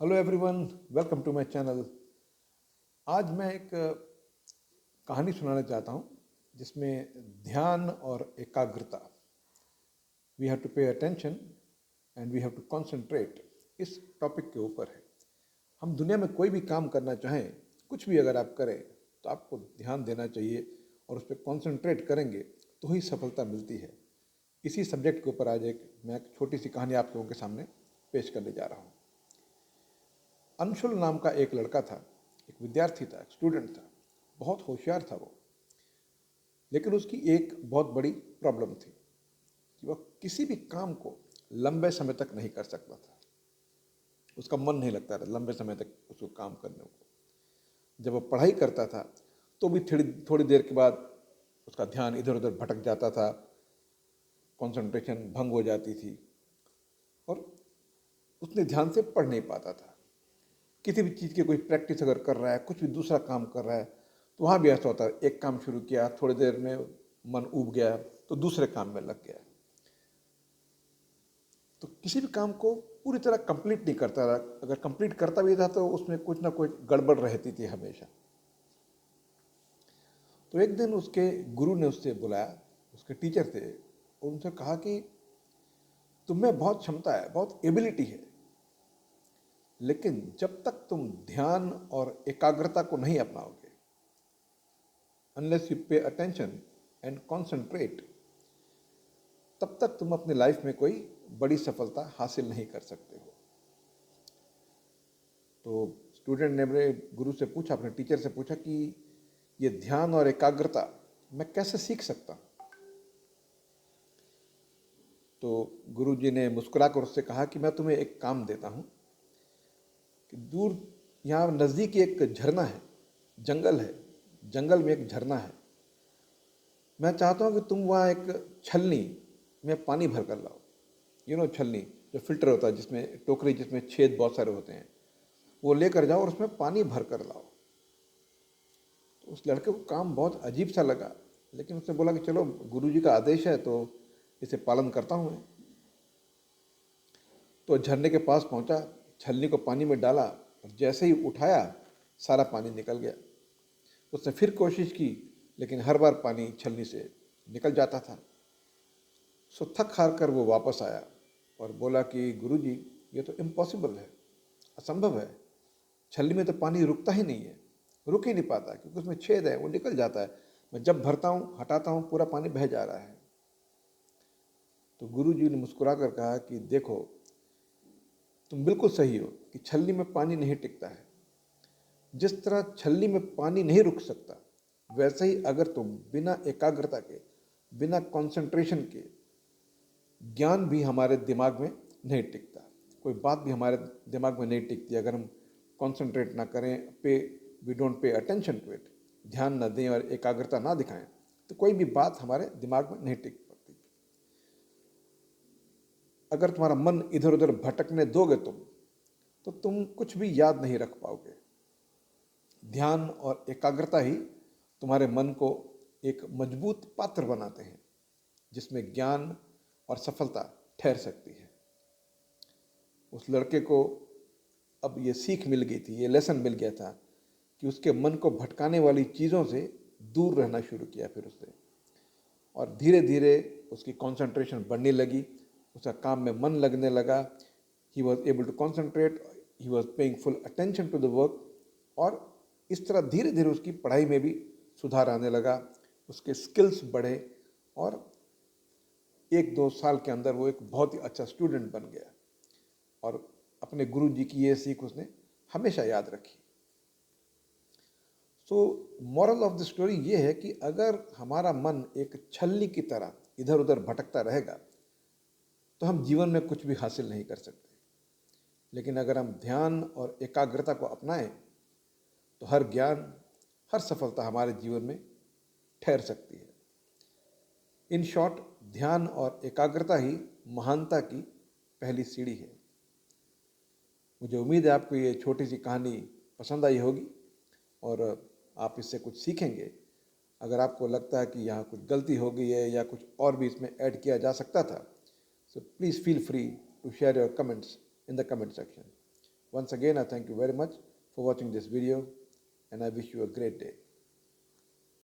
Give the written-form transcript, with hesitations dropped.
Hello everyone, welcome to my channel. आज मैं एक कहानी सुनाना चाहता हूँ जिसमें ध्यान और एकाग्रता, we have to pay attention and we have to concentrate, इस टॉपिक के ऊपर है। हम दुनिया में कोई भी काम करना चाहें, कुछ भी अगर आप करें तो आपको ध्यान देना चाहिए और उस पर कंसंट्रेट करेंगे तो ही सफलता मिलती है। इसी सब्जेक्ट के ऊपर आज मैं एक छोटी सी कहानी आप लोगों के सामने पेश करने जा रहा हूँ। अंशुल नाम का एक लड़का था, एक विद्यार्थी था, एक स्टूडेंट था। बहुत होशियार था वो, लेकिन उसकी एक बहुत बड़ी प्रॉब्लम थी कि वह किसी भी काम को लंबे समय तक नहीं कर सकता था। उसका मन नहीं लगता था लंबे समय तक उसको काम करने को। जब वह पढ़ाई करता था तो भी थोड़ी थोड़ी देर के बाद उसका ध्यान इधर उधर भटक जाता था, कंसंट्रेशन भंग हो जाती थी और उसने ध्यान से पढ़ नहीं पाता था। किसी भी चीज़ की कोई प्रैक्टिस अगर कर रहा है, कुछ भी दूसरा काम कर रहा है, तो वहाँ भी ऐसा होता है, एक काम शुरू किया, थोड़ी देर में मन ऊब गया तो दूसरे काम में लग गया। तो किसी भी काम को पूरी तरह कंप्लीट नहीं करता रहा। अगर कंप्लीट करता भी था तो उसमें कुछ ना कुछ गड़बड़ रहती थी हमेशा। तो एक दिन उसके गुरु ने उससे बुलाया, उसके टीचर थे, और उनसे कहा कि तुम में बहुत क्षमता है, बहुत एबिलिटी है, लेकिन जब तक तुम ध्यान और एकाग्रता को नहीं अपनाओगे, unless you pay attention and concentrate, तब तक तुम अपनी लाइफ में कोई बड़ी सफलता हासिल नहीं कर सकते हो। तो स्टूडेंट ने अपने गुरु से पूछा, अपने टीचर से पूछा कि ये ध्यान और एकाग्रता मैं कैसे सीख सकता हूँ। तो गुरु जी ने मुस्कुराकर उससे कहा कि मैं तुम्हें एक काम देता हूँ कि दूर यहाँ नज़दीक एक झरना है, जंगल है, जंगल में एक झरना है। मैं चाहता हूँ कि तुम वहाँ एक छलनी में पानी भर कर लाओ। छलनी जो फिल्टर होता है, जिसमें टोकरी, जिसमें छेद बहुत सारे होते हैं, वो लेकर जाओ और उसमें पानी भर कर लाओ। तो उस लड़के को काम बहुत अजीब सा लगा, लेकिन उसने बोला कि चलो, गुरुजी का आदेश है तो इसे पालन करता हूँ मैं। तो झरने के पास पहुँचा, छलनी को पानी में डाला और जैसे ही उठाया, सारा पानी निकल गया। उसने फिर कोशिश की, लेकिन हर बार पानी छलनी से निकल जाता था। सो थक हार कर वो वापस आया और बोला कि गुरुजी, ये तो इम्पॉसिबल है, असंभव है। छलनी में तो पानी रुकता ही नहीं है, रुक ही नहीं पाता, क्योंकि उसमें छेद है, वो निकल जाता है। मैं जब भरता हूँ, हटाता हूँ, पूरा पानी बह जा रहा है। तो गुरुजी ने मुस्कुरा कर कहा कि देखो, तुम बिल्कुल सही हो कि छलनी में पानी नहीं टिकता है। जिस तरह छलनी में पानी नहीं रुक सकता, वैसे ही अगर तुम बिना एकाग्रता के, बिना कंसंट्रेशन के, ज्ञान भी हमारे दिमाग में नहीं टिकता। कोई बात भी हमारे दिमाग में नहीं टिकती अगर हम कंसंट्रेट ना करें, we don't pay attention to it, ध्यान ना दें और एकाग्रता ना दिखाएं, तो कोई भी बात हमारे दिमाग में नहीं टिक पाती। अगर तुम्हारा मन इधर उधर भटकने दोगे तो तुम कुछ भी याद नहीं रख पाओगे। ध्यान और एकाग्रता ही तुम्हारे मन को एक मजबूत पात्र बनाते हैं, जिसमें ज्ञान और सफलता ठहर सकती है। उस लड़के को अब ये सीख मिल गई थी, ये लेसन मिल गया था कि उसके मन को भटकाने वाली चीज़ों से दूर रहना शुरू किया फिर उसने। और धीरे धीरे उसकी कंसंट्रेशन बढ़ने लगी, उसका काम में मन लगने लगा। He was able to concentrate, he was paying full attention to the work. और इस तरह धीरे धीरे उसकी पढ़ाई में भी सुधार आने लगा, उसके स्किल्स बढ़े और 1-2 साल के अंदर वो एक बहुत ही अच्छा स्टूडेंट बन गया। और अपने गुरु जी की ये सीख उसने हमेशा याद रखी। So moral of the story ये है कि अगर हमारा मन एक छलनी की तरह इधर उधर भटकता रहेगा तो हम जीवन में कुछ भी हासिल नहीं कर सकते। लेकिन अगर हम ध्यान और एकाग्रता को अपनाएं तो हर ज्ञान, हर सफलता हमारे जीवन में ठहर सकती है। इन शॉर्ट, ध्यान और एकाग्रता ही महानता की पहली सीढ़ी है। मुझे उम्मीद है आपको ये छोटी सी कहानी पसंद आई होगी और आप इससे कुछ सीखेंगे। अगर आपको लगता है कि यहाँ कुछ गलती हो गई है या कुछ और भी इसमें ऐड किया जा सकता था, so please feel free to share your comments in the comment section. Once again, I thank you very much for watching this video and I wish you a great day.